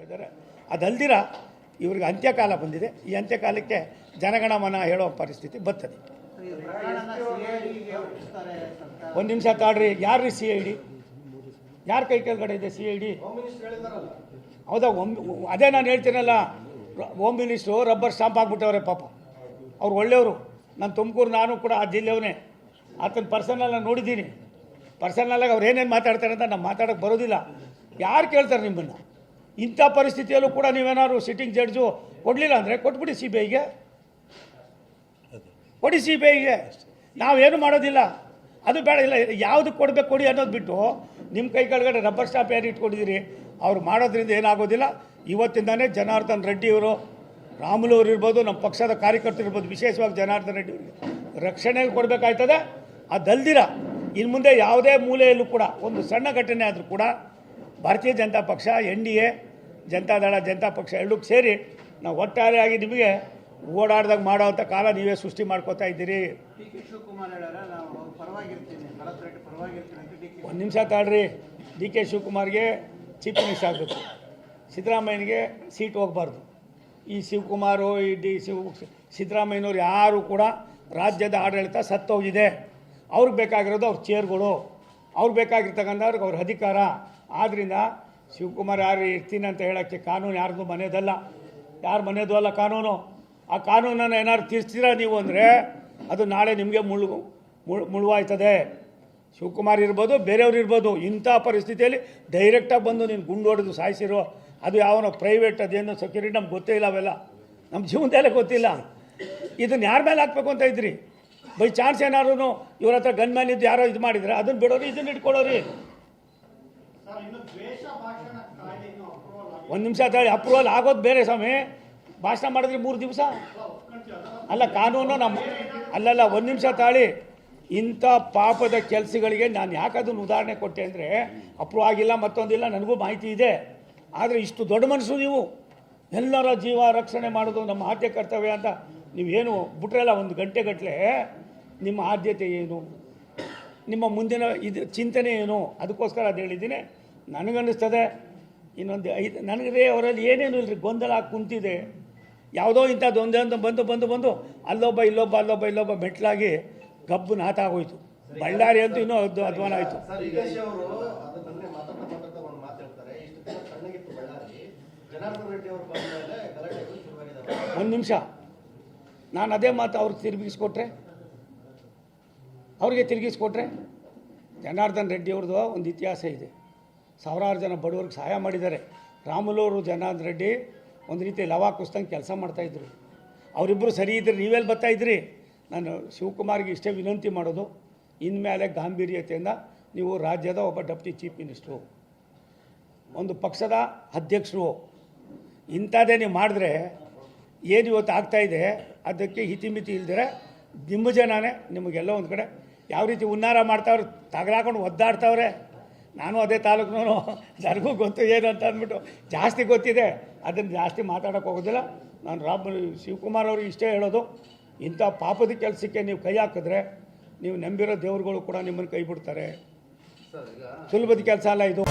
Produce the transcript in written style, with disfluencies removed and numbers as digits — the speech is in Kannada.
ಇದ್ದಾರೆ. ಅದಲ್ದಿರ ಇವ್ರಿಗೆ ಅಂತ್ಯಕಾಲ ಬಂದಿದೆ. ಈ ಅಂತ್ಯಕಾಲಕ್ಕೆ ಜನಗಣಮನ ಹೇಳೋ ಪರಿಸ್ಥಿತಿ ಬರ್ತದೆ. ಒಂದು ನಿಮಿಷ ತಾಳ್ರಿ. ಯಾರ್ರೀ CID? ಯಾರ ಕೈ ಕೆಳಗಡೆ ಇದೆ CID? ಹೌದಾ? ಅದೇ ನಾನು ಹೇಳ್ತೀನಲ್ಲ, ಹೋಮ್ ಮಿನಿಸ್ಟ್ರು ರಬ್ಬರ್ ಸ್ಟಾಂಪ್ ಆಗಿಬಿಟ್ಟವ್ರೆ ಪಾಪ. ಅವ್ರು ಒಳ್ಳೆಯವರು. ನಾನು ತುಮಕೂರು, ನಾನು ಕೂಡ ಆ ಜಿಲ್ಲೆಯವನೇ. ಆತನ ಪರ್ಸನಲ್ ನೋಡಿದ್ದೀನಿ. ಪರ್ಸನಲ್ಲಾಗಿ ಅವ್ರು ಏನೇನು ಮಾತಾಡ್ತಾರೆ ಅಂತ ನಾವು ಮಾತಾಡೋಕ್ಕೆ ಬರೋದಿಲ್ಲ. ಯಾರು ಕೇಳ್ತಾರೆ ನಿಮ್ಮನ್ನು? ಇಂಥ ಪರಿಸ್ಥಿತಿಯಲ್ಲೂ ಕೂಡ ನೀವೇನಾದ್ರು ಸಿಟ್ಟಿಂಗ್ ಜಡ್ಜು ಕೊಡಲಿಲ್ಲ ಅಂದರೆ ಕೊಟ್ಬಿಡಿ CBIಗೆ, ಕೊಡಿ CBIಗೆ. ನಾವೇನು ಮಾಡೋದಿಲ್ಲ. ಅದು ಬೇಡ, ಇಲ್ಲ ಯಾವುದು ಕೊಡಬೇಕು ಕೊಡಿ ಅನ್ನೋದು ಬಿಟ್ಟು ನಿಮ್ಮ ಕೈ ಕೆಳಗಡೆ ರಬ್ಬರ್ ಸ್ಟಾಂಪ್ ಏನು ಇಟ್ಕೊಂಡಿದ್ದೀರಿ? ಅವ್ರು ಮಾಡೋದ್ರಿಂದ ಏನಾಗೋದಿಲ್ಲ. ಇವತ್ತಿಂದಾನೇ ಜನಾರ್ದನ್ ರೆಡ್ಡಿಯವರು, ರಾಮುಲು ಅವರು ಇರ್ಬೋದು, ನಮ್ಮ ಪಕ್ಷದ ಕಾರ್ಯಕರ್ತರು ಇರ್ಬೋದು, ವಿಶೇಷವಾಗಿ ಜನಾರ್ದನ್ ರೆಡ್ಡಿ ಅವರಿಗೆ ರಕ್ಷಣೆ ಕೊಡಬೇಕಾಯ್ತದೆ. ಅದಲ್ದಿರ ಇನ್ನು ಮುಂದೆ ಯಾವುದೇ ಮೂಲೆಯಲ್ಲೂ ಕೂಡ ಒಂದು ಸಣ್ಣ ಘಟನೆ ಆದರೂ ಕೂಡ ಭಾರತೀಯ ಜನತಾ ಪಕ್ಷ, NDA, ಜನತಾದಳ, ಜನತಾ ಪಕ್ಷ ಎರಡಕ್ಕೂ ಸೇರಿ ನಾವು ಒಟ್ಟಾರೆಯಾಗಿ ನಿಮಗೆ ಓಡಾಡ್ದಾಗ ಮಾಡೋವಂಥ ಕಾಲ ನೀವೇ ಸೃಷ್ಟಿ ಮಾಡ್ಕೋತಾ ಇದ್ದೀರಿ. ಒಂದು ನಿಮಿಷ ತಾಳ್ರಿ. DK ಶಿವಕುಮಾರ್ಗೆ ಚೀಫ್ ಮಿನಿಸ್ಟರ್ ಆಗಬೇಕು, ಸಿದ್ದರಾಮಯ್ಯನಿಗೆ ಸೀಟ್ ಹೋಗಬಾರ್ದು. ಈ ಶಿವಕುಮಾರು, ಈ ಸಿದ್ದರಾಮಯ್ಯನವ್ರು ಯಾರು ಕೂಡ ರಾಜ್ಯದ ಆಡಳಿತ ಸತ್ತೋಗಿದೆ. ಅವ್ರಿಗೆ ಬೇಕಾಗಿರೋದು ಅವ್ರ ಚೇರ್ಗಳು, ಅವ್ರಿಗೆ ಬೇಕಾಗಿರ್ತಕ್ಕಂಥವ್ರಿಗೆ ಅವ್ರ ಅಧಿಕಾರ. ಆದ್ದರಿಂದ ಶಿವಕುಮಾರ್ ಯಾರು ಇರ್ತೀನಿ ಅಂತ ಹೇಳೋಕ್ಕೆ ಕಾನೂನು ಯಾರ್ದು ಮನೆಯದಲ್ಲ, ಯಾರು ಮನೆಯದು ಅಲ್ಲ ಕಾನೂನು. ಆ ಕಾನೂನನ್ನು ಏನಾದ್ರು ತಿರ್ಸ್ತೀರಾ ನೀವು ಅಂದರೆ ಅದು ನಾಳೆ ನಿಮಗೆ ಮುಳುವಾಯ್ತದೆ. ಶಿವಕುಮಾರ್ ಇರ್ಬೋದು, ಬೇರೆಯವ್ರು ಇರ್ಬೋದು. ಇಂಥ ಪರಿಸ್ಥಿತಿಯಲ್ಲಿ ಡೈರೆಕ್ಟಾಗಿ ಬಂದು ನೀನು ಗುಂಡು ಹೊಡೆದು ಸಾಯಿಸಿರೋ, ಅದು ಯಾವನೋ ಪ್ರೈವೇಟ್, ಅದೇನೋ ಸೆಕ್ಯೂರಿಟಿ, ನಮ್ಗೆ ಗೊತ್ತೇ ಇಲ್ಲ. ಅವೆಲ್ಲ ನಮ್ಮ ಜೀವನದಲ್ಲೇ ಗೊತ್ತಿಲ್ಲ. ಇದನ್ನು ಯಾರ ಮೇಲೆ ಹಾಕ್ಬೇಕು ಅಂತ ಇದ್ರಿ? ಬೈ ಚಾನ್ಸ್ ಏನಾದ್ರು ಇವ್ರ ಹತ್ರ ಗನ್ ಮ್ಯಾನ್ ಇದ್ದು ಯಾರೋ ಇದು ಮಾಡಿದ್ರೆ ಅದನ್ನು ಬಿಡೋರಿ, ಇದನ್ನು ಇಟ್ಕೊಳ್ಳೋರಿ. ಒಂದು ನಿಮಿಷ ತಾಳಿ. ಅಪ್ರೂವಲ್ ಆಗೋದು ಬೇರೆ ಸ್ವಾಮಿ. ಭಾಷಣ ಮಾಡಿದ್ರೆ 3 ದಿವಸ ಅಲ್ಲ ಕಾನೂನು ನಮ್ಮ ಅಲ್ಲಲ್ಲ. ಒಂದು ನಿಮಿಷ ತಾಳಿ. ಇಂಥ ಪಾಪದ ಕೆಲಸಗಳಿಗೆ ನಾನು ಯಾಕೆ ಅದನ್ನು ಉದಾಹರಣೆ ಕೊಟ್ಟೆ ಅಂದರೆ, ಅಪ್ರೂವ್ ಆಗಿಲ್ಲ, ಮತ್ತೊಂದಿಲ್ಲ, ನನಗೂ ಮಾಹಿತಿ ಇದೆ. ಆದರೆ ಇಷ್ಟು ದೊಡ್ಡ ಮನಸ್ಸು ನೀವು, ಎಲ್ಲರ ಜೀವ ರಕ್ಷಣೆ ಮಾಡೋದು ನಮ್ಮ ಆದ್ಯ ಕರ್ತವ್ಯ ಅಂತ ನೀವೇನು ಬಿಟ್ರಲ್ಲ ಒಂದು ಗಂಟೆಗಟ್ಟಲೆ. ನಿಮ್ಮ ಆದ್ಯತೆ ಏನು? ನಿಮ್ಮ ಮುಂದಿನ ಇದು ಚಿಂತನೆ ಏನು? ಅದಕ್ಕೋಸ್ಕರ ಅದು ಹೇಳಿದ್ದೀನಿ. ನನಗನ್ನಿಸ್ತದೆ ಇನ್ನೊಂದು 5 ನನಗೆ ಅವರಲ್ಲಿ ಏನೇನು ಇಲ್ಲರಿ, ಗೊಂದಲ ಕುಂತಿದೆ. ಯಾವುದೋ ಇಂಥದ್ದು ಒಂದೇ ಬಂದು ಬಂದು ಬಂದು ಅಲ್ಲೊಬ್ಬ ಇಲ್ಲೊಬ್ಬ ಮೆಟ್ಲಾಗಿ ಗಬ್ಬು ನಾತಾಗೋಯ್ತು. ಬಳ್ಳಾರಿ ಅಂತೂ ಇನ್ನೂ ಅಧ್ವಾನ ಆಯಿತು. ಒಂದು ನಿಮಿಷ. ನಾನು ಅದೇ ಮಾತು ಅವ್ರಿಗೆ ತಿರುಗಿಸ್ಕೊಟ್ರೆ ಜನಾರ್ದನ್ ರೆಡ್ಡಿ ಅವ್ರದ್ದು ಒಂದು ಇತಿಹಾಸ ಇದೆ. ಸಾವಿರಾರು ಜನ ಬಡವರಿಗೆ ಸಹಾಯ ಮಾಡಿದ್ದಾರೆ. ರಾಮುಲು ಅವರು, ಜನಾರ್ದನ್ ರೆಡ್ಡಿ ಒಂದು ರೀತಿ ಲವಾ ಕುಸ್ತಂಗೆ ಕೆಲಸ ಮಾಡ್ತಾಯಿದ್ರು. ಅವರಿಬ್ಬರು ಸರಿ ಇದ್ದರೆ ನೀವೆಲ್ಲಿ ಬರ್ತಾಯಿದ್ರಿ? ನಾನು ಶಿವಕುಮಾರ್ಗೆ ಇಷ್ಟೇ ವಿನಂತಿ ಮಾಡೋದು, ಇನ್ಮೇಲೆ ಗಾಂಭೀರ್ಯತೆಯಿಂದ ನೀವು ರಾಜ್ಯದ ಒಬ್ಬ ಡೆಪ್ಟಿ ಚೀಫ್ ಮಿನಿಸ್ಟ್ರು, ಒಂದು ಪಕ್ಷದ ಅಧ್ಯಕ್ಷರು, ಇಂಥದ್ದೇ ನೀವು ಮಾಡಿದ್ರೆ ಏನು ಇವತ್ತು ಆಗ್ತಾಯಿದೆ ಅದಕ್ಕೆ ಹಿತಿಮಿತಿ ಇಲ್ದಿರೆ ನಿಮ್ಮ ಜನನೇ ನಿಮಗೆಲ್ಲ ಒಂದು ಕಡೆ ಯಾವ ರೀತಿ ಉನ್ನಾರ ಮಾಡ್ತಾವ್ರೆ, ತಗಲಾಕೊಂಡು ಒದ್ದಾಡ್ತಾವ್ರೆ. ನಾನು ಅದೇ ತಾಲೂಕಿನವನು, ನನಗೂ ಗೊತ್ತು ಏನು ಅಂತ ಅಂದ್ಬಿಟ್ಟು ಜಾಸ್ತಿ ಗೊತ್ತಿದೆ. ಅದನ್ನು ಜಾಸ್ತಿ ಮಾತಾಡೋಕ್ಕೆ ಹೋಗೋದಿಲ್ಲ. ನಾನು ಶಿವಕುಮಾರ್ ಅವ್ರಿಗೆ ಇಷ್ಟೇ ಹೇಳೋದು, ಇಂಥ ಪಾಪದ ಕೆಲಸಕ್ಕೆ ನೀವು ಕೈ ಹಾಕಿದ್ರೆ ನೀವು ನಂಬಿರೋ ದೇವ್ರುಗಳು ಕೂಡ ನಿಮ್ಮನ್ನು ಕೈ ಬಿಡ್ತಾರೆ. ಸುಲಭದ ಕೆಲಸ ಅಲ್ಲ ಇದು.